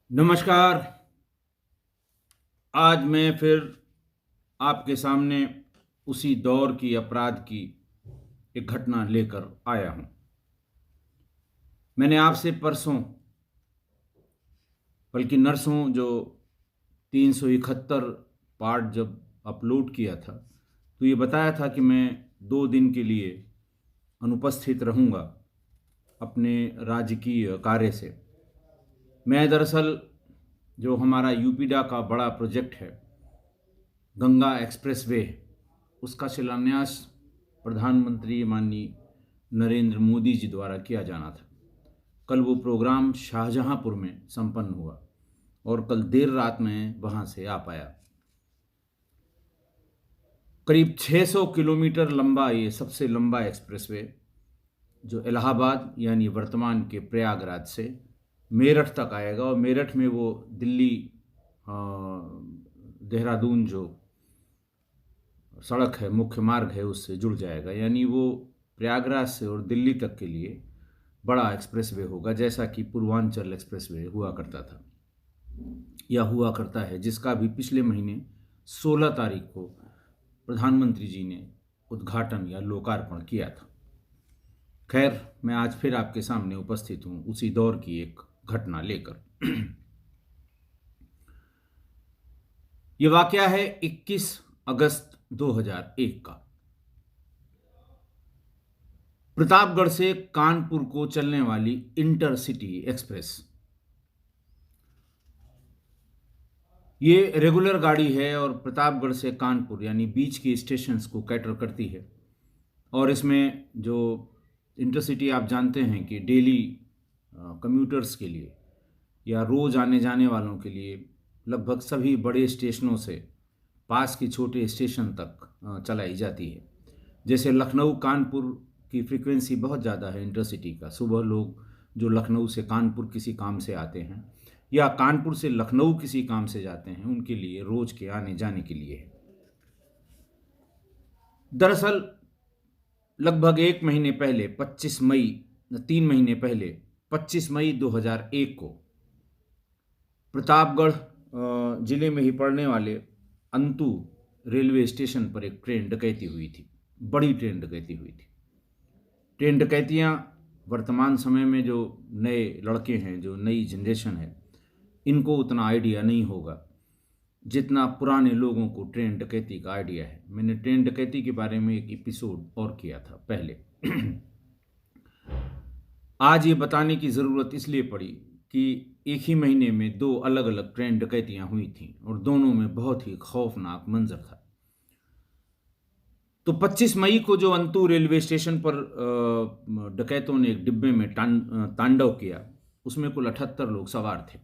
नमस्कार। आज मैं फिर आपके सामने उसी दौर की अपराध की एक घटना लेकर आया हूं। मैंने आपसे परसों, बल्कि नरसों, जो 371 पार्ट जब अपलोड किया था, तो ये बताया था कि मैं 2 दिन के लिए अनुपस्थित रहूंगा अपने राजकीय कार्य से। मैं दरअसल, जो हमारा यूपीडा का बड़ा प्रोजेक्ट है, गंगा एक्सप्रेसवे, उसका शिलान्यास प्रधानमंत्री माननीय नरेंद्र मोदी जी द्वारा किया जाना था। कल वो प्रोग्राम शाहजहांपुर में संपन्न हुआ और कल देर रात में वहां से आ पाया। करीब 600 किलोमीटर लंबा ये सबसे लंबा एक्सप्रेसवे, जो इलाहाबाद यानी वर्तमान के प्रयागराज से मेरठ तक आएगा, और मेरठ में वो दिल्ली अ, देहरादून जो सड़क है, मुख्य मार्ग है, उससे जुड़ जाएगा। यानी वो प्रयागराज से और दिल्ली तक के लिए बड़ा एक्सप्रेसवे होगा, जैसा कि पूर्वांचल एक्सप्रेसवे हुआ करता था या हुआ करता है, जिसका भी पिछले महीने 16 तारीख को प्रधानमंत्री जी ने उद्घाटन या लोकार्पण किया था। खैर, मैं आज फिर आपके सामने उपस्थित हूं उसी दौर की एक घटना लेकर। यह वाकया है 21 अगस्त 2001 का। प्रतापगढ़ से कानपुर को चलने वाली इंटरसिटी एक्सप्रेस, ये रेगुलर गाड़ी है और प्रतापगढ़ से कानपुर यानी बीच के स्टेशंस को कैटर करती है। और इसमें जो इंटरसिटी, आप जानते हैं कि डेली कम्यूटर्स के लिए या रोज़ आने जाने वालों के लिए लगभग सभी बड़े स्टेशनों से पास के छोटे स्टेशन तक चलाई जाती है। जैसे लखनऊ कानपुर की फ्रीक्वेंसी बहुत ज़्यादा है इंटरसिटी का। सुबह लोग जो लखनऊ से कानपुर किसी काम से आते हैं या कानपुर से लखनऊ किसी काम से जाते हैं, उनके लिए रोज के आने जाने के लिए है। दरअसल लगभग 1 महीने पहले 25 मई, 3 महीने पहले 25 मई 2001 को प्रतापगढ़ जिले में ही पड़ने वाले अंतु रेलवे स्टेशन पर एक ट्रेन डकैती हुई थी। बड़ी ट्रेन डकैती हुई थी। ट्रेन डकैतियाँ वर्तमान समय में जो नए लड़के हैं, जो नई जनरेशन है, इनको उतना आइडिया नहीं होगा जितना पुराने लोगों को ट्रेन डकैती का आइडिया है। मैंने ट्रेन डकैती के बारे में एक एपिसोड और किया था पहले। आज ये बताने की ज़रूरत इसलिए पड़ी कि एक ही महीने में 2 अलग अलग ट्रेन डकैतियाँ हुई थीं और दोनों में बहुत ही खौफनाक मंजर था। तो 25 मई को जो अंतु रेलवे स्टेशन पर डकैतों ने एक डिब्बे में तांडव किया, उसमें कुल 78 लोग सवार थे।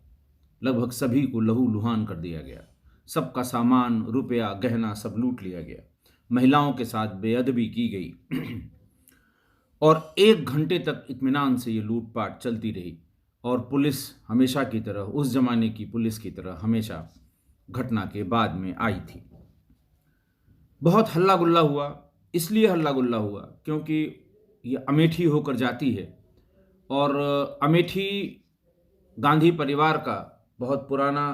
लगभग सभी को लहूलुहान कर दिया गया। सबका सामान, रुपया, गहना सब लूट लिया गया। महिलाओं के साथ बेअदबी की गई। और 1 घंटे तक इत्मीनान से ये लूटपाट चलती रही। और पुलिस हमेशा की तरह, उस जमाने की पुलिस की तरह, हमेशा घटना के बाद में आई थी। बहुत हल्ला गुल्ला हुआ। इसलिए हल्ला गुल्ला हुआ क्योंकि ये अमेठी होकर जाती है और अमेठी गांधी परिवार का बहुत पुराना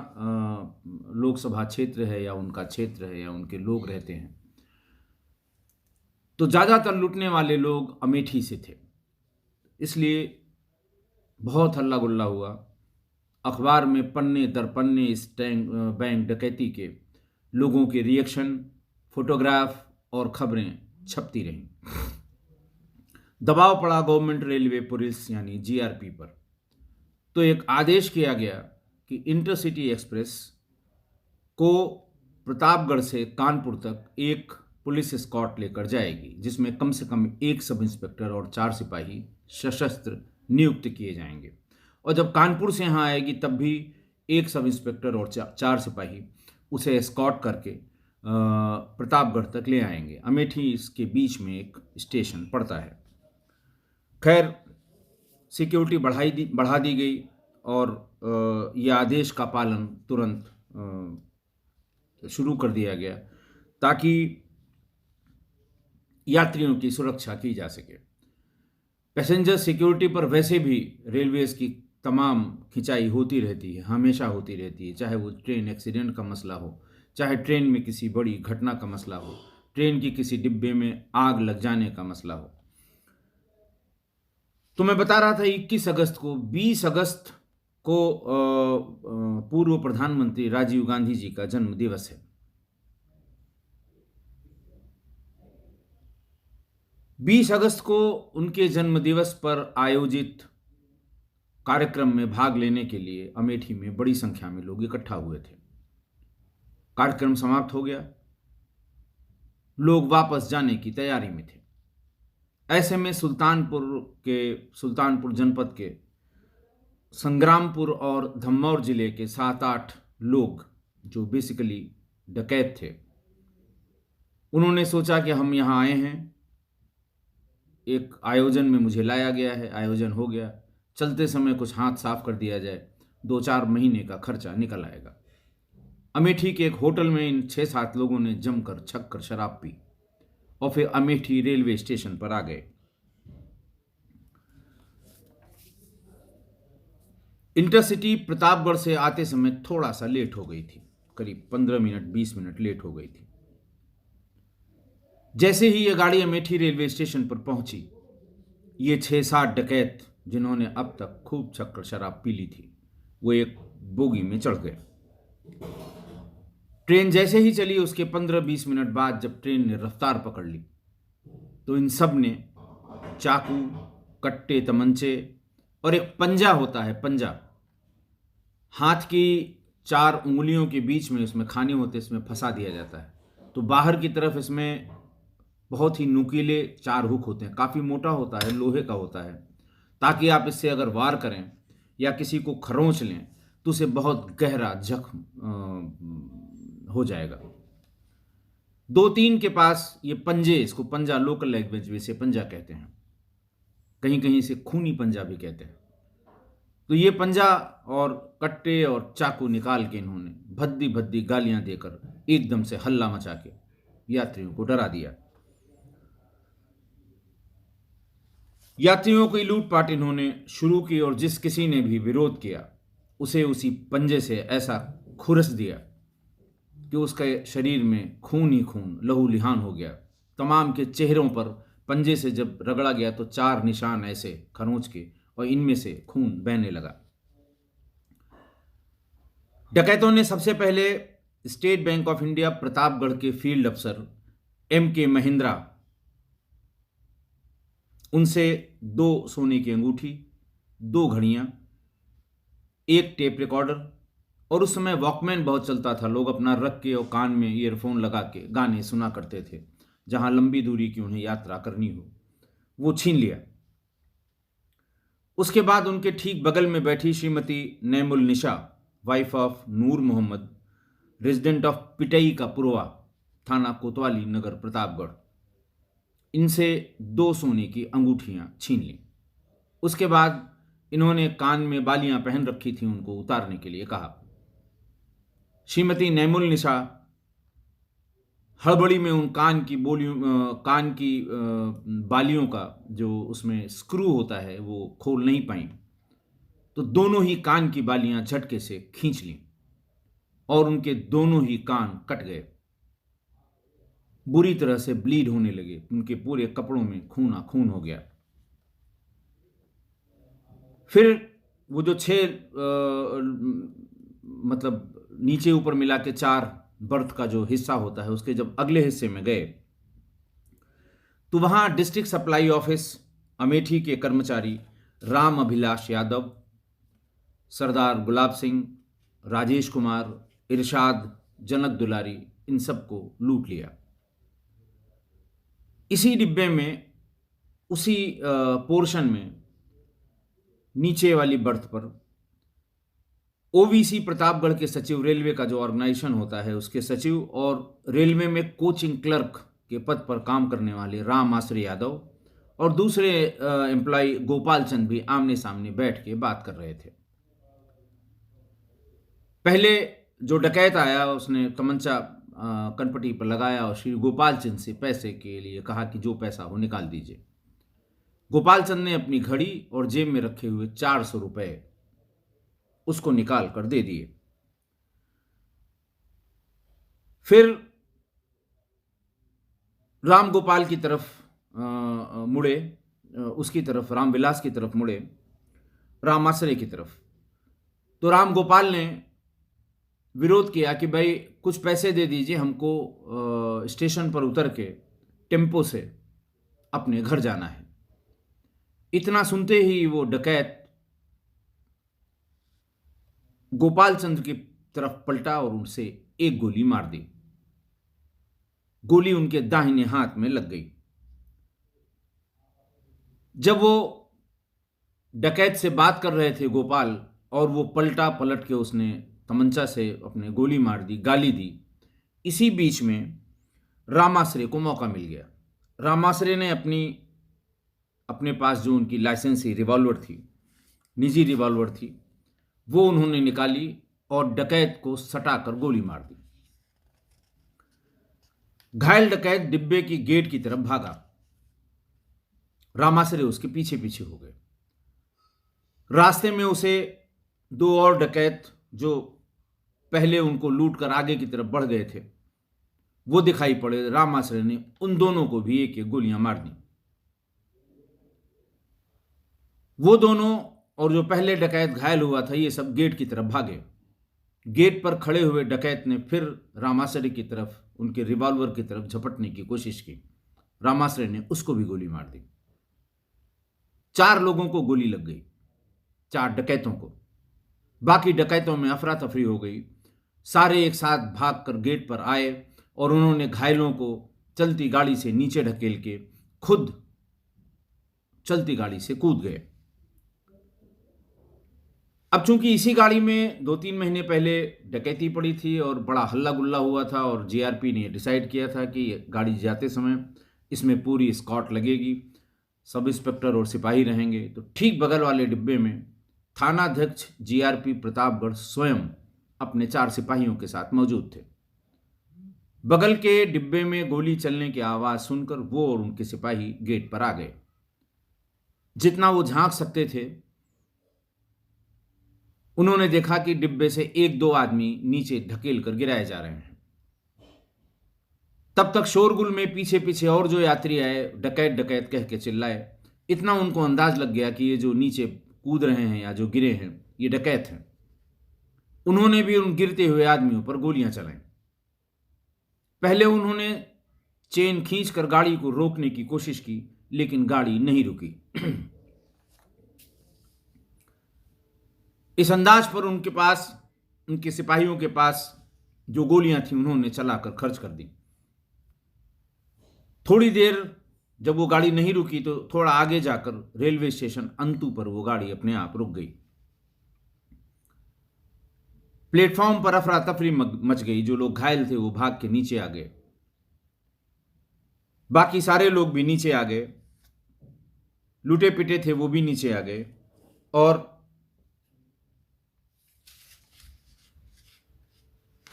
लोकसभा क्षेत्र है, या उनका क्षेत्र है, या उनके लोग रहते हैं। तो ज़्यादातर लूटने वाले लोग अमेठी से थे, इसलिए बहुत हल्ला गुल्ला हुआ। अखबार में पन्ने दर पन्ने इस बैंक डकैती के लोगों के रिएक्शन, फोटोग्राफ और खबरें छपती रहीं। दबाव पड़ा गवर्नमेंट रेलवे पुलिस यानी जीआरपी पर। तो एक आदेश किया गया कि इंटरसिटी एक्सप्रेस को प्रतापगढ़ से कानपुर तक एक पुलिस एस्कॉर्ट लेकर जाएगी, जिसमें कम से कम 1 सब इंस्पेक्टर और 4 सिपाही सशस्त्र नियुक्त किए जाएंगे। और जब कानपुर से यहाँ आएगी तब भी 1 सब इंस्पेक्टर और 4 सिपाही उसे एस्कॉर्ट करके प्रतापगढ़ तक ले आएंगे। अमेठी इसके बीच में एक स्टेशन पड़ता है। खैर, सिक्योरिटी बढ़ा दी गई और यह आदेश का पालन तुरंत शुरू कर दिया गया ताकि यात्रियों की सुरक्षा की जा सके। पैसेंजर सिक्योरिटी पर वैसे भी रेलवेज की तमाम खिंचाई होती रहती है, हमेशा होती रहती है, चाहे वो ट्रेन एक्सीडेंट का मसला हो, चाहे ट्रेन में किसी बड़ी घटना का मसला हो, ट्रेन की किसी डिब्बे में आग लग जाने का मसला हो। तो मैं बता रहा था 21 अगस्त को, 20 अगस्त को पूर्व प्रधानमंत्री राजीव गांधी जी का जन्म दिवस है। 20 अगस्त को उनके जन्म दिवस पर आयोजित कार्यक्रम में भाग लेने के लिए अमेठी में बड़ी संख्या में लोग इकट्ठा हुए थे। कार्यक्रम समाप्त हो गया, लोग वापस जाने की तैयारी में थे। ऐसे में सुल्तानपुर जनपद के संग्रामपुर और धम्मौर जिले के 7-8 लोग जो बेसिकली डकैत थे, उन्होंने सोचा कि हम यहाँ आए हैं, एक आयोजन में मुझे लाया गया है, आयोजन हो गया, चलते समय कुछ हाथ साफ कर दिया जाए, 2-4 महीने का खर्चा निकल आएगा। अमेठी के एक होटल में इन 6-7 लोगों ने जमकर छक्कर शराब पी और फिर अमेठी रेलवे स्टेशन पर आ गए। इंटरसिटी प्रतापगढ़ से आते समय थोड़ा सा लेट हो गई थी, करीब 15 मिनट 20 मिनट लेट हो गई थी। जैसे ही ये गाड़ी अमेठी रेलवे स्टेशन पर पहुंची, ये 6-7 डकैत जिन्होंने अब तक खूब छक्कर शराब पी ली थी, वो एक बोगी में चढ़ गए। ट्रेन जैसे ही चली, उसके 15-20 मिनट बाद जब ट्रेन ने रफ्तार पकड़ ली, तो इन सब ने चाकू, कट्टे, तमंचे और एक पंजा होता है, पंजा हाथ की 4 उंगलियों के बीच में उसमें खाने होते, इसमें फंसा दिया जाता है। तो बाहर की तरफ इसमें बहुत ही नुकीले 4 हुक होते हैं, काफ़ी मोटा होता है, लोहे का होता है, ताकि आप इससे अगर वार करें या किसी को खरोंच लें तो उसे बहुत गहरा जख्म हो जाएगा। 2-3 के पास ये पंजे, इसको पंजा लोकल लैंग्वेज में से पंजा कहते हैं, कहीं कहीं से खूनी पंजा भी कहते हैं। तो ये पंजा और कट्टे और चाकू निकाल के इन्होंने भद्दी भद्दी गालियां देकर एकदम से हल्ला मचा के यात्रियों को डरा दिया। यात्रियों की लूटपाट इन्होंने शुरू की और जिस किसी ने भी विरोध किया उसे उसी पंजे से ऐसा खुरस दिया कि उसके शरीर में खून ही खून, लहू लिहान हो गया। तमाम के चेहरों पर पंजे से जब रगड़ा गया तो 4 निशान ऐसे खरोंच के, और इनमें से खून बहने लगा। डकैतों ने सबसे पहले state bank of India Pratapgarh के फील्ड अफसर M.K. महिंद्रा, उनसे 2 सोने की अंगूठी, 2 घड़ियां, 1 टेप रिकॉर्डर, और उस समय वॉकमैन बहुत चलता था, लोग अपना रख के और कान में ईयरफोन लगा के गाने सुना करते थे जहां लंबी दूरी की उन्हें यात्रा करनी हो, वो छीन लिया। उसके बाद उनके ठीक बगल में बैठी Shrimati Naimul Nisha, wife of Noor Mohammad, resident of Pitai का पुरवा, थाना कोतवाली, नगर प्रतापगढ़, इनसे 2 सोने की अंगूठियां छीन ली। उसके बाद इन्होंने कान में बालियां पहन रखी थी, उनको उतारने के लिए कहा। श्रीमती नैमुल निशा हड़बड़ी में उन कान की बालियों का जो उसमें स्क्रू होता है वो खोल नहीं पाई, तो दोनों ही कान की बालियां झटके से खींच लीं और उनके दोनों ही कान कट गए, बुरी तरह से ब्लीड होने लगे, उनके पूरे कपड़ों में खून खून हो गया। फिर वो जो 6 मतलब नीचे ऊपर मिला के 4 बर्थ का जो हिस्सा होता है, उसके जब अगले हिस्से में गए तो वहां डिस्ट्रिक्ट सप्लाई ऑफिस अमेठी के कर्मचारी राम अभिलाष यादव, सरदार गुलाब सिंह, राजेश कुमार, इरशाद, जनक दुलारी, इन सबको लूट लिया। इसी डिब्बे में, उसी पोर्शन में, नीचे वाली बर्थ पर ओवीसी प्रतापगढ़ के सचिव, रेलवे का जो ऑर्गेनाइजेशन होता है उसके सचिव, और रेलवे में कोचिंग क्लर्क के पद पर काम करने वाले राम आश्रय यादव और दूसरे एम्प्लॉय गोपाल चंद भी आमने सामने बैठ के बात कर रहे थे। पहले जो डकैत आया उसने तमंचा कनपटी पर लगाया और श्री गोपाल चंद से पैसे के लिए कहा कि जो पैसा हो निकाल दीजिए। गोपाल चंद ने अपनी घड़ी और जेब में रखे हुए 400 रुपए उसको निकाल कर दे दिए। फिर राम गोपाल की तरफ मुड़े, उसकी तरफ, रामविलास की तरफ मुड़े, रामाश्रय की तरफ। तो राम गोपाल ने विरोध किया कि भाई कुछ पैसे दे दीजिए, हमको स्टेशन पर उतर के टेम्पो से अपने घर जाना है। इतना सुनते ही वो डकैत गोपाल चंद्र की तरफ पलटा और उनसे एक गोली मार दी। गोली उनके दाहिने हाथ में लग गई। जब वो डकैत से बात कर रहे थे गोपाल, और वो पलट के उसने तमंचा से अपने गोली मार दी, गाली दी, इसी बीच में रामाश्रय को मौका मिल गया। रामाश्रय ने अपने पास जो उनकी लाइसेंसी रिवॉल्वर थी, निजी रिवॉल्वर थी, वो उन्होंने निकाली और डकैत को सटाकर गोली मार दी। घायल डकैत डिब्बे की गेट की तरफ भागा। रामाश्रय उसके पीछे पीछे हो गए। रास्ते में उसे दो और डकैत जो पहले उनको लूट कर आगे की तरफ बढ़ गए थे, वो दिखाई पड़े। रामाश्रय ने उन दोनों को भी एक एक गोलियां मार दी। वो दोनों और जो पहले डकैत घायल हुआ था, ये सब गेट की तरफ भागे। गेट पर खड़े हुए डकैत ने फिर रामाश्रय की तरफ, उनके रिवॉल्वर की तरफ झपटने की कोशिश की। रामाश्रय ने उसको भी गोली मार दी। 4 लोगों को गोली लग गई, 4 डकैतों को। बाकी डकैतों में अफरा तफरी हो गई। सारे एक साथ भागकर गेट पर आए और उन्होंने घायलों को चलती गाड़ी से नीचे ढकेल के खुद चलती गाड़ी से कूद गए। अब चूंकि इसी गाड़ी में 2-3 महीने पहले डकैती पड़ी थी और बड़ा हल्ला गुल्ला हुआ था, और जीआरपी ने डिसाइड किया था कि गाड़ी जाते समय इसमें पूरी स्कॉट लगेगी, सब इंस्पेक्टर और सिपाही रहेंगे। तो ठीक बगल वाले डिब्बे में थानाध्यक्ष जीआरपी प्रतापगढ़ स्वयं अपने 4 सिपाहियों के साथ मौजूद थे। बगल के डिब्बे में गोली चलने की आवाज सुनकर वो और उनके सिपाही गेट पर आ गए। जितना वो झांक सकते थे, उन्होंने देखा कि डिब्बे से 1-2 आदमी नीचे ढकेल कर गिराए जा रहे हैं। तब तक शोरगुल में पीछे पीछे और जो यात्री आए, डकैत डकैत कह के चिल्लाए। इतना उनको अंदाज लग गया कि ये जो नीचे कूद रहे हैं या जो गिरे हैं, ये डकैत हैं। उन्होंने भी उन गिरते हुए आदमियों पर गोलियां चलाई। पहले उन्होंने चेन खींचकर गाड़ी को रोकने की कोशिश की, लेकिन गाड़ी नहीं रुकी। इस अंदाज पर उनके सिपाहियों के पास जो गोलियां थी, उन्होंने चलाकर खर्च कर दी। थोड़ी देर जब वो गाड़ी नहीं रुकी, तो थोड़ा आगे जाकर रेलवे स्टेशन अंतु पर वो गाड़ी अपने आप रुक गई। प्लेटफॉर्म पर अफरा तफरी मच गई। जो लोग घायल थे वो भाग के नीचे आ गए। बाकी सारे लोग भी नीचे आ गए। लूटे पिटे थे वो भी नीचे आ गए, और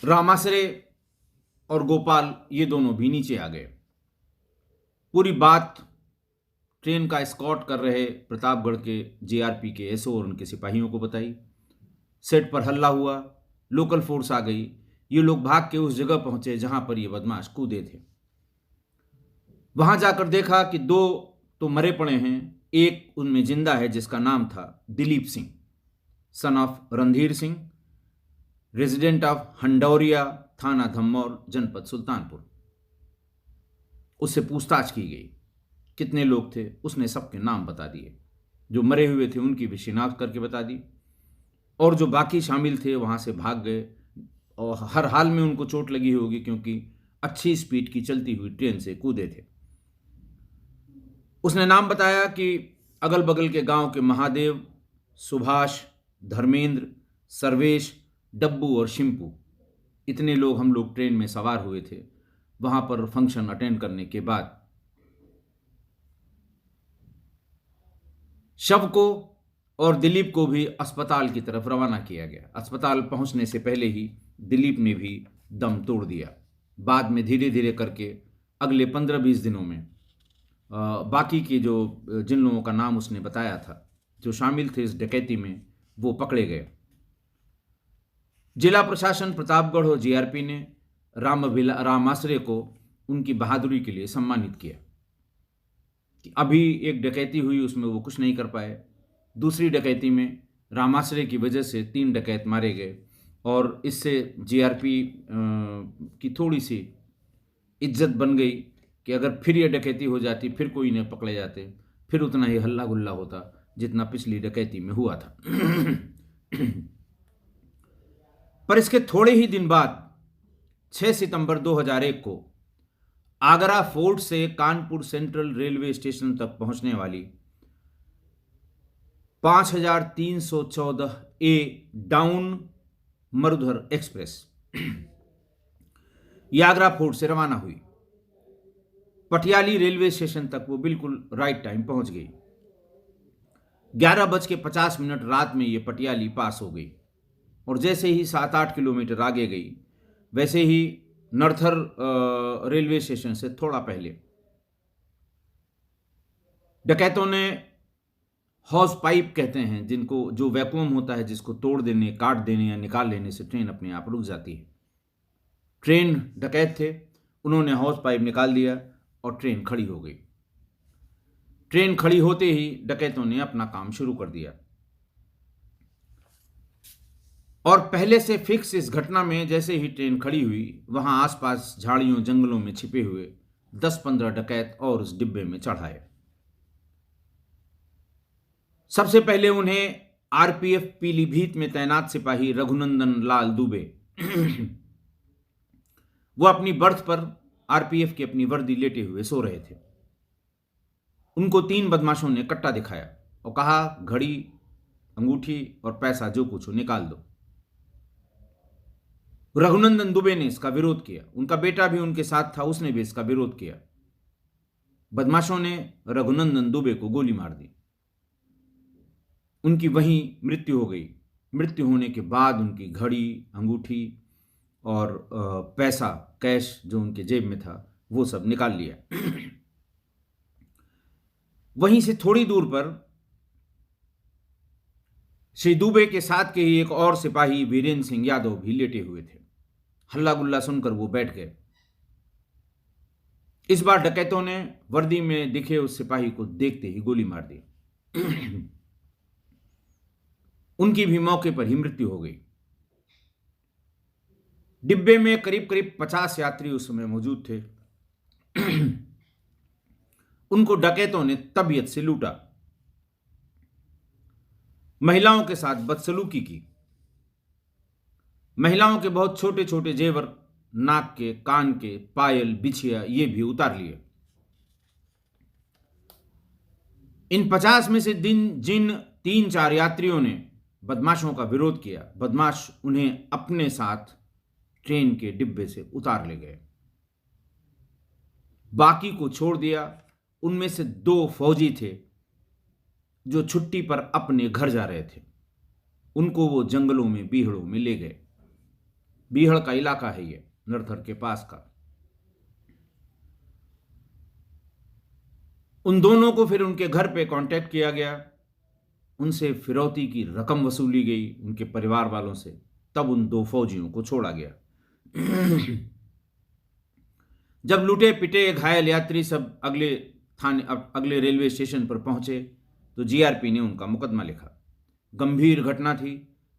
रामाश्रय और गोपाल ये दोनों भी नीचे आ गए। पूरी बात ट्रेन का एस्कॉर्ट कर रहे प्रतापगढ़ के जीआरपी के एसओ और उनके सिपाहियों को बताई। सेट पर हल्ला हुआ, लोकल फोर्स आ गई। ये लोग भाग के उस जगह पहुंचे जहां पर ये बदमाश कूदे थे। वहां जाकर देखा कि 2 तो मरे पड़े हैं, एक उनमें जिंदा है जिसका नाम था Dilip Singh, son of Randhir Singh, resident of Handauriya, थाना धम्मौर, जनपद सुल्तानपुर। उससे पूछताछ की गई, कितने लोग थे, उसने सबके नाम बता दिए। जो मरे हुए थे उनकी भी शिनाख्त करके बता दी, और जो बाकी शामिल थे वहां से भाग गए। और हर हाल में उनको चोट लगी होगी, क्योंकि अच्छी स्पीड की चलती हुई ट्रेन से कूदे थे। उसने नाम बताया कि अगल बगल के गांव के महादेव, सुभाष, धर्मेंद्र, सर्वेश, डब्बू और शिंपू, इतने लोग हम लोग ट्रेन में सवार हुए थे। वहां पर फंक्शन अटेंड करने के बाद शव को और दिलीप को भी अस्पताल की तरफ रवाना किया गया। अस्पताल पहुंचने से पहले ही दिलीप ने भी दम तोड़ दिया। बाद में धीरे धीरे करके अगले 15-20 दिनों में बाकी के जिन लोगों का नाम उसने बताया था, जो शामिल थे इस डकैती में, वो पकड़े गए। जिला प्रशासन प्रतापगढ़ और जीआरपी ने राम आश्रय को उनकी बहादुरी के लिए सम्मानित किया कि अभी एक डकैती हुई, उसमें वो कुछ नहीं कर पाए। दूसरी डकैती में रामाश्रय की वजह से 3 डकैत मारे गए और इससे जीआरपी की थोड़ी सी इज्जत बन गई कि अगर फिर ये डकैती हो जाती, फिर कोई नहीं पकड़े जाते, फिर उतना ही हल्ला गुल्ला होता जितना पिछली डकैती में हुआ था। पर इसके थोड़े ही दिन बाद 6 सितंबर 2001 को आगरा फोर्ट से कानपुर सेंट्रल रेलवे स्टेशन तक पहुंचने वाली 5314 ए डाउन मरुधर एक्सप्रेस ये आगरा फोर्ट से रवाना हुई। पटियाली रेलवे स्टेशन तक वो बिल्कुल राइट टाइम पहुंच गई। 11:50 रात में ये पटियाली पास हो गई और जैसे ही 7-8 किलोमीटर आगे गई, वैसे ही नर्थर रेलवे स्टेशन से थोड़ा पहले डकैतों ने हॉर्स पाइप कहते हैं, जिनको जो वैक्यूम होता है, जिसको तोड़ देने, काट देने या निकाल लेने से ट्रेन अपने आप रुक जाती है। ट्रेन डकैत थे, उन्होंने हॉर्स पाइप निकाल दिया और ट्रेन खड़ी हो गई। ट्रेन खड़ी होते ही डकैतों ने अपना काम शुरू कर दिया और पहले से फिक्स इस घटना में जैसे ही ट्रेन खड़ी हुई, वहां आसपास झाड़ियों जंगलों में छिपे हुए 10-15 डकैत और उस डिब्बे में चढ़ाए। सबसे पहले उन्हें आरपीएफ पीलीभीत में तैनात सिपाही रघुनंदन लाल दुबे वो अपनी बर्थ पर आरपीएफ की अपनी वर्दी लेटे हुए सो रहे थे। उनको 3 बदमाशों ने कट्टा दिखाया और कहा, घड़ी, अंगूठी और पैसा जो कुछ हो निकाल दो। रघुनंदन दुबे ने इसका विरोध किया। उनका बेटा भी उनके साथ था, उसने भी इसका विरोध किया। बदमाशों ने रघुनंदन दुबे को गोली मार दी। उनकी वहीं मृत्यु हो गई। मृत्यु होने के बाद उनकी घड़ी, अंगूठी और पैसा, कैश जो उनके जेब में था, वो सब निकाल लिया। वहीं से थोड़ी दूर पर श्री दुबे के साथ के ही एक और सिपाही वीरेंद्र सिंह यादव भी लेटे हुए थे। हल्ला गुल्ला सुनकर वो बैठ गए। इस बार डकैतों ने वर्दी में दिखे उस सिपाही को देखते ही गोली मार दी। उनकी भी मौके पर ही मृत्यु हो गई। डिब्बे में करीब करीब 50 यात्री उस समय मौजूद थे। उनको डकैतों ने तबीयत से लूटा, महिलाओं के साथ बदसलूकी की। महिलाओं के बहुत छोटे छोटे जेवर, नाक के, कान के, पायल, बिछिया, ये भी उतार लिए। इन 50 में से जिन 3-4 यात्रियों ने बदमाशों का विरोध किया, बदमाश उन्हें अपने साथ ट्रेन के डिब्बे से उतार ले गए। बाकी को छोड़ दिया। उनमें से 2 फौजी थे जो छुट्टी पर अपने घर जा रहे थे। उनको वो जंगलों में, बीहड़ों में ले गए। बीहड़ का इलाका है ये, नरथर के पास का। उन दोनों को फिर उनके घर पे कांटेक्ट किया गया। उनसे फिरौती की रकम वसूली गई, उनके परिवार वालों से। तब उन 2 फौजियों को छोड़ा गया। जब लूटे पिटे घायल यात्री सब अगले रेलवे स्टेशन पर पहुंचे तो जीआरपी ने उनका मुकदमा लिखा। गंभीर घटना थी।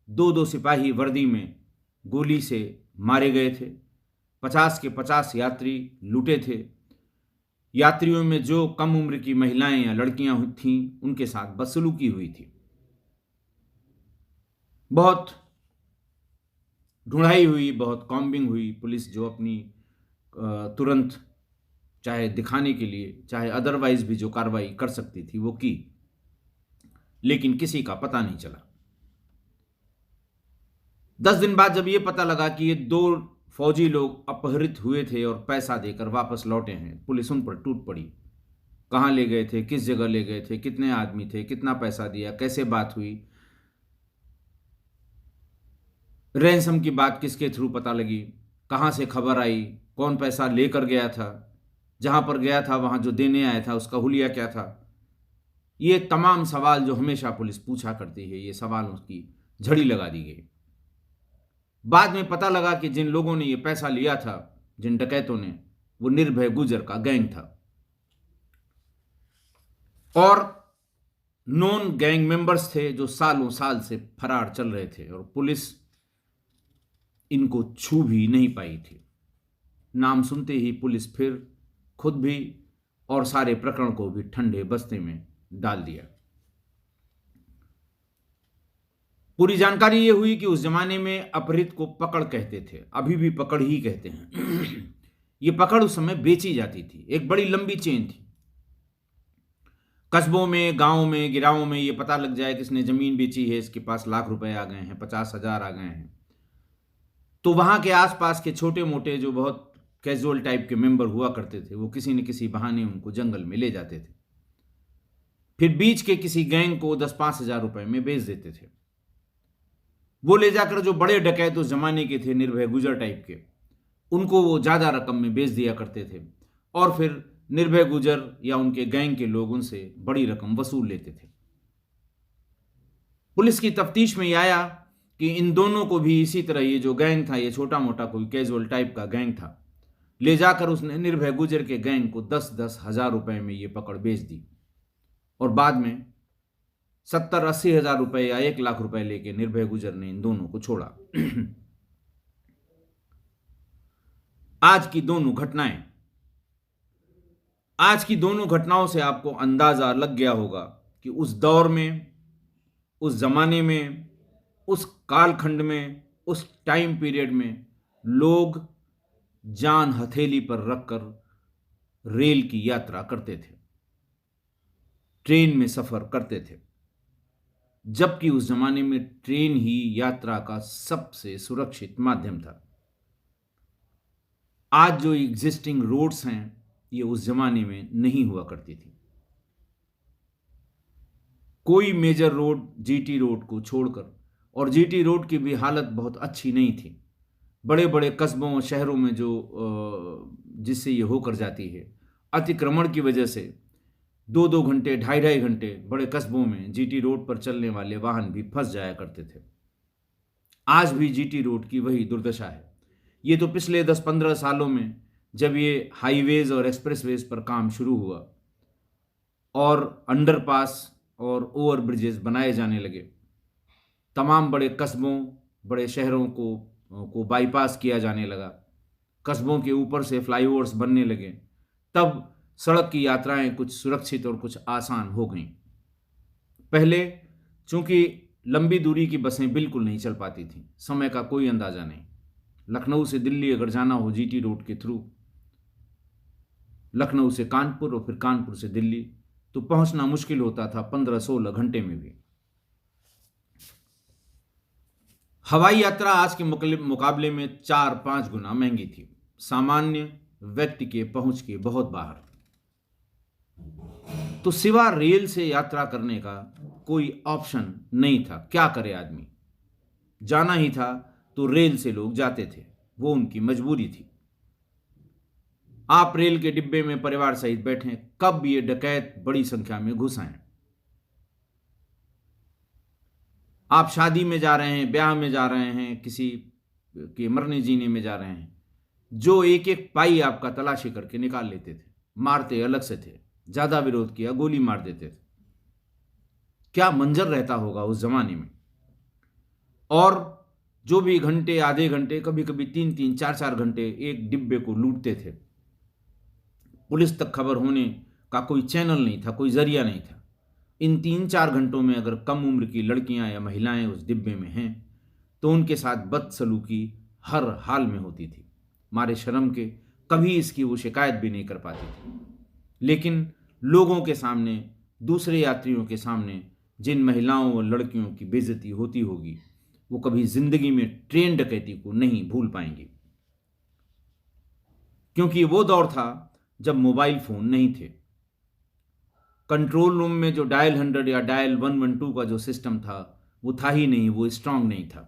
2 सिपाही वर्दी में गोली से मारे गए थे। 50 के 50 यात्री लूटे थे। यात्रियों में जो कम उम्र की महिलाएं या लड़कियां थीं, उनके साथ बदसलूकी हुई थी। बहुत ढूंढाई हुई, बहुत कॉम्बिंग हुई। पुलिस जो अपनी तुरंत, चाहे दिखाने के लिए, चाहे अदरवाइज भी जो कार्रवाई कर सकती थी वो की, लेकिन किसी का पता नहीं चला। 10 दिन बाद जब ये पता लगा कि ये 2 फौजी लोग अपहरित हुए थे और पैसा देकर वापस लौटे हैं, पुलिस उन पर टूट पड़ी। कहाँ ले गए थे, किस जगह ले गए थे, कितने आदमी थे, कितना पैसा दिया, कैसे बात हुई, रैंसम की बात किसके थ्रू पता लगी, कहाँ से खबर आई, कौन पैसा लेकर गया था, जहाँ पर गया था वहाँ जो देने आया था उसका हुलिया क्या था। ये तमाम सवाल जो हमेशा पुलिस पूछा करती है, ये सवालों की झड़ी लगा दी गई। बाद में पता लगा कि जिन लोगों ने ये पैसा लिया था, जिन डकैतों ने, वो निर्भय गुजर का गैंग था और नॉन गैंग मेंबर्स थे जो सालों साल से फरार चल रहे थे और पुलिस इनको छू भी नहीं पाई थी। नाम सुनते ही पुलिस फिर खुद भी और सारे प्रकरण को भी ठंडे बस्ते में डाल दिया। पूरी जानकारी ये हुई कि उस जमाने में अपहृत को पकड़ कहते थे, अभी भी पकड़ ही कहते हैं। ये पकड़ उस समय बेची जाती थी, एक बड़ी लंबी चेन थी। कस्बों में, गांवों में, गिरावों में ये पता लग जाए कि इसने जमीन बेची है, इसके पास लाख रुपए आ गए हैं, 50,000 आ गए हैं, तो वहां के आसपास के छोटे मोटे जो बहुत कैजुअल टाइप के मेंबर हुआ करते थे, वो किसी न किसी बहाने उनको जंगल में ले जाते थे, फिर बीच के किसी गैंग को 10-5 हजार रुपए में बेच देते थे। वो ले जाकर जो बड़े डकैत उस जमाने के थे, निर्भय गुजर टाइप के, उनको वो ज्यादा रकम में बेच दिया करते थे और फिर निर्भय गुजर या उनके गैंग के लोग उनसे बड़ी रकम वसूल लेते थे। पुलिस की तफ्तीश में यह आया कि इन दोनों को भी इसी तरह ये जो गैंग था, ये छोटा मोटा कोई कैजुअल टाइप का गैंग था, ले जाकर उसने निर्भय गुजर के गैंग को 10-10 हजार रुपए में ये पकड़ बेच दी और बाद में 70-80 हजार रुपए या 1 लाख रुपए लेके निर्भय गुजर ने इन दोनों को छोड़ा। आज की दोनों घटनाओं से आपको अंदाजा लग गया होगा कि उस दौर में, उस जमाने में, उस कालखंड में, उस टाइम पीरियड में लोग जान हथेली पर रखकर रेल की यात्रा करते थे, ट्रेन में सफर करते थे, जबकि उस जमाने में ट्रेन ही यात्रा का सबसे सुरक्षित माध्यम था। आज जो एग्जिस्टिंग रोड्स हैं, ये उस जमाने में नहीं हुआ करती थी। कोई मेजर रोड जीटी रोड को छोड़कर, और जीटी रोड की भी हालत बहुत अच्छी नहीं थी। बड़े बड़े कस्बों और शहरों में जो जिससे ये होकर जाती है, अतिक्रमण की वजह से 2-2 घंटे, 2.5 घंटे बड़े कस्बों में जीटी रोड पर चलने वाले वाहन भी फंस जाया करते थे। आज भी जीटी रोड की वही दुर्दशा है। ये तो पिछले 10-15 सालों में जब ये हाईवेज और एक्सप्रेसवेज पर काम शुरू हुआ और अंडरपास और ओवर ब्रिजेस बनाए जाने लगे, तमाम बड़े कस्बों, बड़े शहरों को बाईपास किया जाने लगा, कस्बों के ऊपर से फ्लाईओवर्स बनने लगे, तब सड़क की यात्राएं कुछ सुरक्षित और कुछ आसान हो गईं। पहले चूंकि लंबी दूरी की बसें बिल्कुल नहीं चल पाती थीं, समय का कोई अंदाजा नहीं। लखनऊ से दिल्ली अगर जाना हो जीटी रोड के थ्रू, लखनऊ से कानपुर और फिर कानपुर से दिल्ली, तो पहुंचना मुश्किल होता था 15-16 घंटे में भी। हवाई यात्रा आज के मुकाबले में 4-5 गुना महंगी थी, सामान्य व्यक्ति के पहुंच के बहुत बाहर। तो सिवा रेल से यात्रा करने का कोई ऑप्शन नहीं था। क्या करे आदमी, जाना ही था तो रेल से लोग जाते थे, वो उनकी मजबूरी थी। आप रेल के डिब्बे में परिवार सहित बैठे, कब ये डकैत बड़ी संख्या में घुस आए। आप शादी में जा रहे हैं, ब्याह में जा रहे हैं, किसी के मरने जीने में जा रहे हैं, जो एक एक पाई आपका तलाशी करके निकाल लेते थे, मारते अलग से थे, ज्यादा विरोध किया गोली मार देते थे। क्या मंजर रहता होगा उस जमाने में। और जो भी घंटे, आधे घंटे, कभी कभी 3-3, 4-4 घंटे एक डिब्बे को लूटते थे, पुलिस तक खबर होने का कोई चैनल नहीं था, कोई जरिया नहीं था। इन 3-4 घंटों में अगर कम उम्र की लड़कियां या महिलाएं उस डिब्बे में हैं तो उनके साथ बदसलूकी हर हाल में होती थी। मारे शर्म के कभी इसकी वो शिकायत भी नहीं कर पाती थी, लेकिन लोगों के सामने, दूसरे यात्रियों के सामने जिन महिलाओं और लड़कियों की बेइज्जती होती होगी, वो कभी जिंदगी में ट्रेन डकैती को नहीं भूल पाएंगे। क्योंकि वो दौर था जब मोबाइल फोन नहीं थे। कंट्रोल रूम में जो डायल 100 या डायल 112 का जो सिस्टम था, वो था ही नहीं, वो स्ट्रांग नहीं था।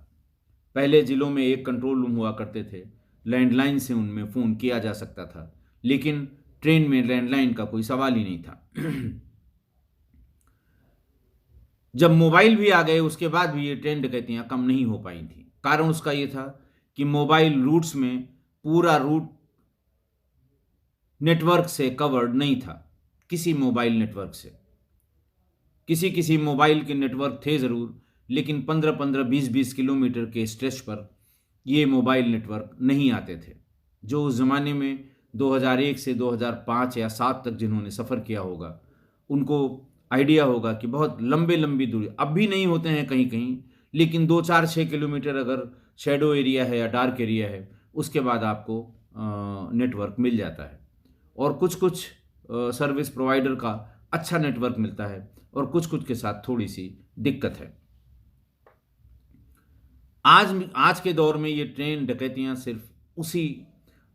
पहले जिलों में एक कंट्रोल रूम हुआ करते थे, लैंडलाइन से उनमें फ़ोन किया जा सकता था, लेकिन ट्रेन में लैंडलाइन का कोई सवाल ही नहीं था। जब मोबाइल भी आ गए, उसके बाद भी ये ट्रेन डकैतियां कम नहीं हो पाई थी। कारण उसका ये था कि मोबाइल रूट्स में पूरा रूट नेटवर्क से कवर्ड नहीं था, किसी मोबाइल नेटवर्क से। किसी किसी मोबाइल के नेटवर्क थे ज़रूर, लेकिन 15-15, 20-20 किलोमीटर के स्ट्रेच पर ये मोबाइल नेटवर्क नहीं आते थे। जो उस ज़माने में 2001 से 2005 या 7 तक जिन्होंने सफ़र किया होगा, उनको आइडिया होगा कि बहुत लंबी लंबी दूरी, अब भी नहीं होते हैं कहीं कहीं, लेकिन 2-4-6 किलोमीटर अगर शेडो एरिया है या डार्क एरिया है, उसके बाद आपको नेटवर्क मिल जाता है। और कुछ कुछ सर्विस प्रोवाइडर का अच्छा नेटवर्क मिलता है और कुछ कुछ के साथ थोड़ी सी दिक्कत है। आज के दौर में ये ट्रेन डकैतियाँ सिर्फ उसी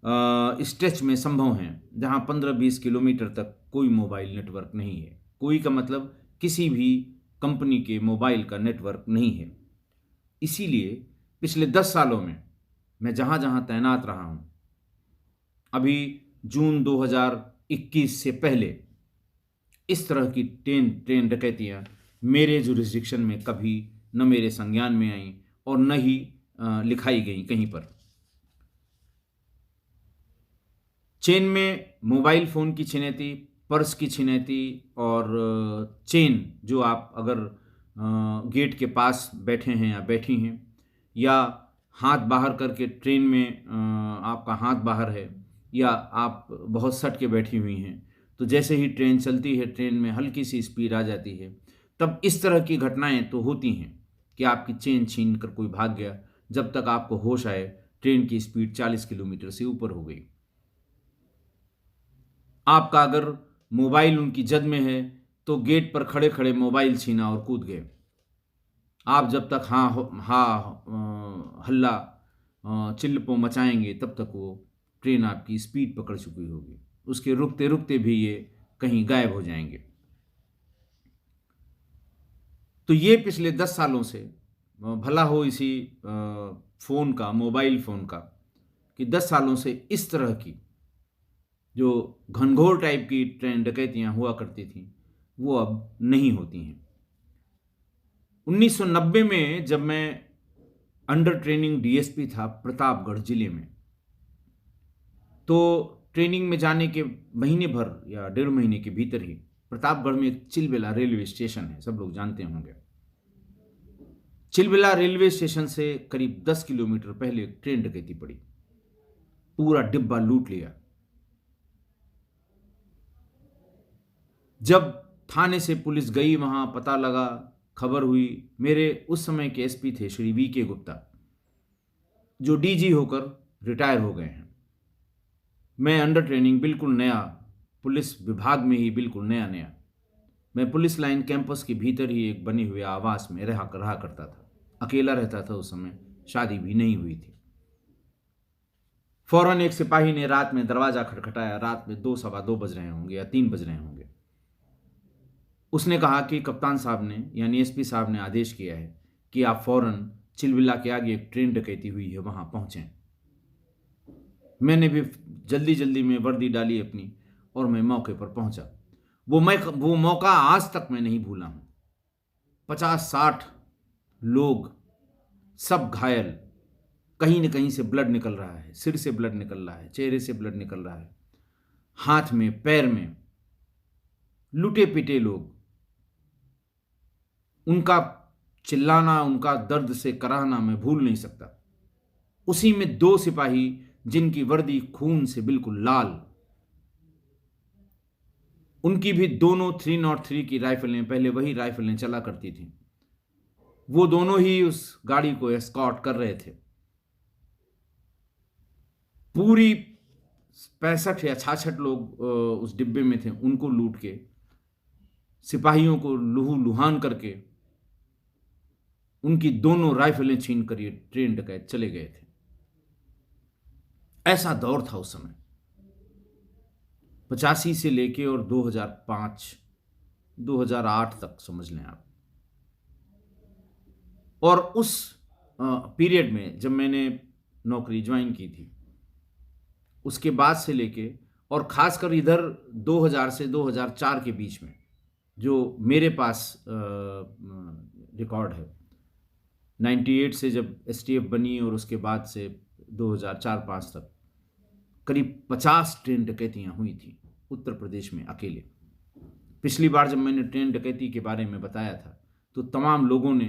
स्ट्रेच में संभव हैं जहाँ 15-20 किलोमीटर तक कोई मोबाइल नेटवर्क नहीं है। कोई का मतलब किसी भी कंपनी के मोबाइल का नेटवर्क नहीं है। इसीलिए पिछले 10 सालों में मैं जहाँ जहाँ तैनात रहा हूँ, अभी जून 2021 से पहले इस तरह की ट्रेन डकैतियाँ मेरे जुरिस्डिक्शन में कभी न मेरे संज्ञान में आई और न ही लिखाई गई कहीं पर। चेन में मोबाइल फ़ोन की छिनैती, पर्स की छिनैती और चेन जो आप अगर गेट के पास बैठे हैं या बैठी हैं, या हाथ बाहर करके ट्रेन में आपका हाथ बाहर है, या आप बहुत सट के बैठी हुई हैं, तो जैसे ही ट्रेन चलती है, ट्रेन में हल्की सी स्पीड आ जाती है, तब इस तरह की घटनाएं तो होती हैं कि आपकी चेन छीन कर कोई भाग गया। जब तक आपको होश आए, ट्रेन की स्पीड 40 किलोमीटर से ऊपर हो गई। आपका अगर मोबाइल उनकी जद में है तो गेट पर खड़े खड़े मोबाइल छीना और कूद गए। आप जब तक हल्ला चिल्लपो मचाएंगे, तब तक वो ट्रेन आपकी स्पीड पकड़ चुकी होगी। उसके रुकते रुकते भी ये कहीं गायब हो जाएंगे। तो ये पिछले 10 सालों से भला हो इसी फ़ोन का, मोबाइल फ़ोन का, कि 10 सालों से इस तरह की जो घनघोर टाइप की ट्रेन डकैतियाँ हुआ करती थी, वो अब नहीं होती हैं। 1990 में जब मैं अंडर ट्रेनिंग डीएसपी था प्रतापगढ़ ज़िले में, तो ट्रेनिंग में जाने के महीने भर या 1.5 महीने के भीतर ही प्रतापगढ़ में एक चिलबेला रेलवे स्टेशन है, सब लोग जानते होंगे। चिलबेला रेलवे स्टेशन से करीब 10 किलोमीटर पहले एक ट्रेन डकैती पड़ी, पूरा डिब्बा लूट लिया। जब थाने से पुलिस गई, वहां पता लगा, खबर हुई, मेरे उस समय के एसपी थे श्री वी.के. गुप्ता, जो डीजी होकर रिटायर हो गए हैं। मैं अंडर ट्रेनिंग बिल्कुल नया, पुलिस विभाग में ही बिल्कुल नया नया, मैं पुलिस लाइन कैंपस के भीतर ही एक बने हुए आवास में रहा करता था। अकेला रहता था उस समय, शादी भी नहीं हुई थी। फौरन एक सिपाही ने रात में दरवाजा खटखटाया। रात में 2, सवा 2 बज रहे होंगे या 3 बज रहे होंगे। उसने कहा कि कप्तान साहब ने, यानी एसपी साहब ने आदेश किया है कि आप फौरन चिलबिला के आगे एक ट्रेन डकैती हुई है, वहां पहुंचें। मैंने भी जल्दी जल्दी में वर्दी डाली अपनी और मैं मौके पर पहुंचा। वो मौका आज तक मैं नहीं भूला हूं। 50-60 लोग, सब घायल, कहीं न कहीं से ब्लड निकल रहा है, सिर से ब्लड निकल रहा है, चेहरे से ब्लड निकल रहा है, हाथ में, पैर में, लुटे पिटे लोग। उनका चिल्लाना, उनका दर्द से कराहना मैं भूल नहीं सकता। उसी में 2 सिपाही जिनकी वर्दी खून से बिल्कुल लाल, उनकी भी दोनों 303 की राइफलें, पहले वही राइफलें चला करती थी, वो दोनों ही उस गाड़ी को एस्कॉर्ट कर रहे थे। पूरी 65 या 66 लोग उस डिब्बे में थे। उनको लूट के, सिपाहियों को लहू लुहान करके, उनकी दोनों राइफलें छीन कर ये ट्रेन डकैत चले गए थे। ऐसा दौर था उस समय, 85 से लेके और 2005, 2008 तक समझ लें आप। और उस पीरियड में जब मैंने नौकरी ज्वाइन की थी, उसके बाद से लेके, और ख़ासकर इधर 2000 से 2004 के बीच में जो मेरे पास रिकॉर्ड है, 98 से जब एसटीएफ बनी और उसके बाद से 2004-5 तक करीब 50 ट्रेन डकैतियाँ हुई थी उत्तर प्रदेश में अकेले। पिछली बार जब मैंने ट्रेन डकैती के बारे में बताया था तो तमाम लोगों ने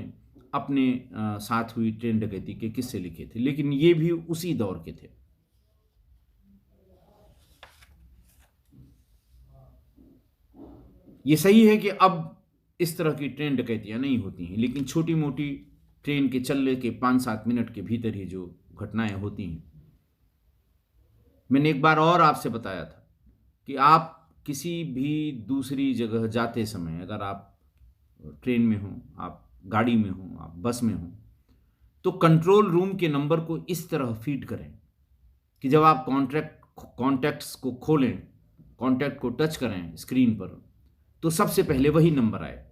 अपने साथ हुई ट्रेन डकैती के किस्से लिखे थे, लेकिन ये भी उसी दौर के थे। ये सही है कि अब इस तरह की ट्रेन डकैतियाँ नहीं होती हैं, लेकिन छोटी मोटी ट्रेन के चलने के 5-7 मिनट के भीतर ही जो घटनाएं होती हैं। मैंने एक बार और आपसे बताया था कि आप किसी भी दूसरी जगह जाते समय, अगर आप ट्रेन में हो, आप गाड़ी में हो, आप बस में हो, तो कंट्रोल रूम के नंबर को इस तरह फीड करें कि जब आप कॉन्टैक्ट्स को खोलें, कॉन्टैक्ट को टच करें स्क्रीन पर, तो सबसे पहले वही नंबर आए।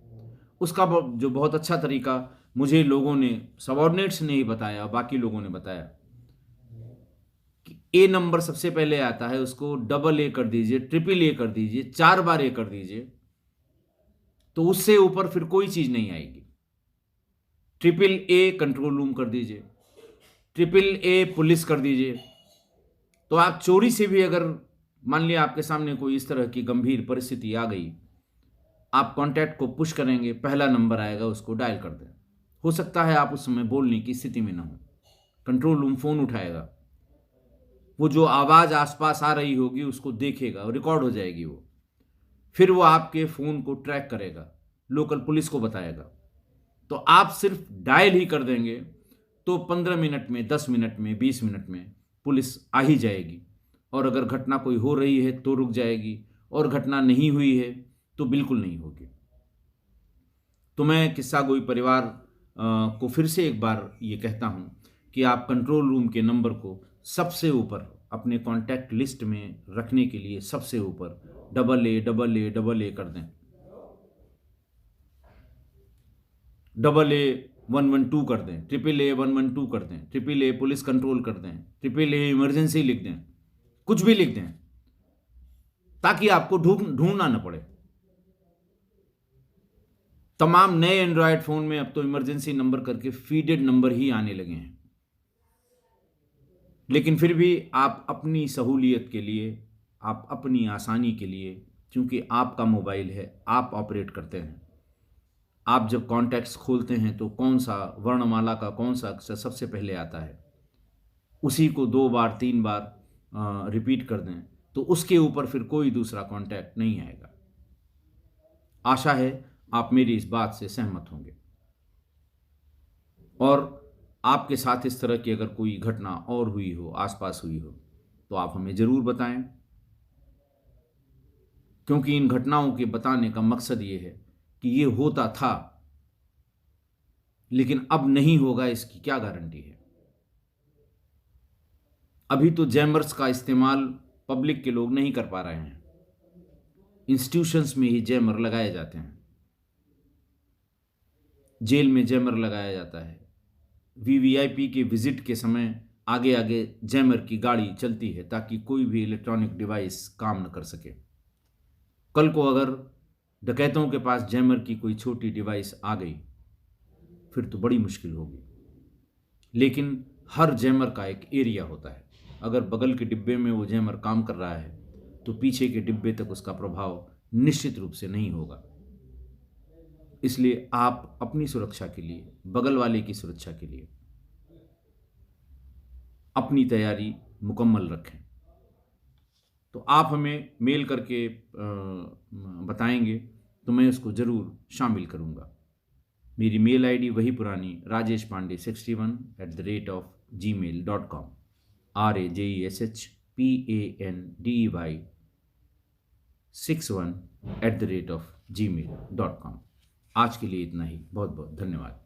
उसका जो बहुत अच्छा तरीका मुझे लोगों ने, सबऑर्डिनेट्स ने ही बताया, बाकी लोगों ने बताया कि ए नंबर सबसे पहले आता है, उसको AA कर दीजिए, AAA कर दीजिए, 4 बार ए कर दीजिए, तो उससे ऊपर फिर कोई चीज नहीं आएगी। AAA कंट्रोल रूम कर दीजिए, AAA पुलिस कर दीजिए। तो आप चोरी से भी, अगर मान लिया आपके सामने कोई इस तरह की गंभीर परिस्थिति आ गई, आप कॉन्टैक्ट को पुश करेंगे, पहला नंबर आएगा, उसको डायल कर दें। हो सकता है आप उस समय बोलने की स्थिति में ना हो, कंट्रोल रूम फोन उठाएगा, वो जो आवाज़ आसपास आ रही होगी उसको देखेगा और रिकॉर्ड हो जाएगी वो, फिर वो आपके फ़ोन को ट्रैक करेगा, लोकल पुलिस को बताएगा। तो आप सिर्फ डायल ही कर देंगे तो 15 मिनट में, 10 मिनट में, 20 मिनट में पुलिस आ ही जाएगी। और अगर घटना कोई हो रही है तो रुक जाएगी, और घटना नहीं हुई है तो बिल्कुल नहीं होगी। तो मैं किस्सा गोई परिवार को फिर से एक बार ये कहता हूँ कि आप कंट्रोल रूम के नंबर को सबसे ऊपर अपने कॉन्टैक्ट लिस्ट में रखने के लिए सबसे ऊपर AA कर दें, AA 112 कर दें, AAA 112 कर दें, AAA पुलिस कंट्रोल कर दें, AAA इमरजेंसी लिख दें, कुछ भी लिख दें, ताकि आपको ढूंढना न पड़े। तमाम नए एंड्रॉयड फोन में अब तो इमरजेंसी नंबर करके फीडेड नंबर ही आने लगे हैं, लेकिन फिर भी आप अपनी सहूलियत के लिए, आप अपनी आसानी के लिए, क्योंकि आपका मोबाइल है, आप ऑपरेट करते हैं, आप जब कॉन्टैक्ट्स खोलते हैं तो कौन सा वर्णमाला का कौन सा अक्षर सबसे पहले आता है, उसी को 2 बार 3 बार रिपीट कर दें, तो उसके ऊपर फिर कोई दूसरा कॉन्टैक्ट नहीं आएगा। आशा है आप मेरी इस बात से सहमत होंगे, और आपके साथ इस तरह की अगर कोई घटना और हुई हो, आसपास हुई हो, तो आप हमें ज़रूर बताएं, क्योंकि इन घटनाओं के बताने का मकसद ये है कि ये होता था, लेकिन अब नहीं होगा इसकी क्या गारंटी है। अभी तो जैमर्स का इस्तेमाल पब्लिक के लोग नहीं कर पा रहे हैं, इंस्टीट्यूशंस में ही जैमर लगाए जाते हैं, जेल में जैमर लगाया जाता है, VVIP के विजिट के समय आगे आगे जैमर की गाड़ी चलती है ताकि कोई भी इलेक्ट्रॉनिक डिवाइस काम न कर सके। कल को अगर डकैतों के पास जैमर की कोई छोटी डिवाइस आ गई फिर तो बड़ी मुश्किल होगी। लेकिन हर जैमर का एक एरिया होता है, अगर बगल के डिब्बे में वो जैमर काम कर रहा है तो पीछे के डिब्बे तक उसका प्रभाव निश्चित रूप से नहीं होगा। इसलिए आप अपनी सुरक्षा के लिए, बगल वाले की सुरक्षा के लिए अपनी तैयारी मुकम्मल रखें। तो आप हमें मेल करके बताएंगे तो मैं उसको ज़रूर शामिल करूँगा। मेरी मेल आईडी वही पुरानी rajeshpande61@gmail.com, RAJESHPANDEY 61@gmail.com। आज के लिए इतना ही, बहुत बहुत धन्यवाद।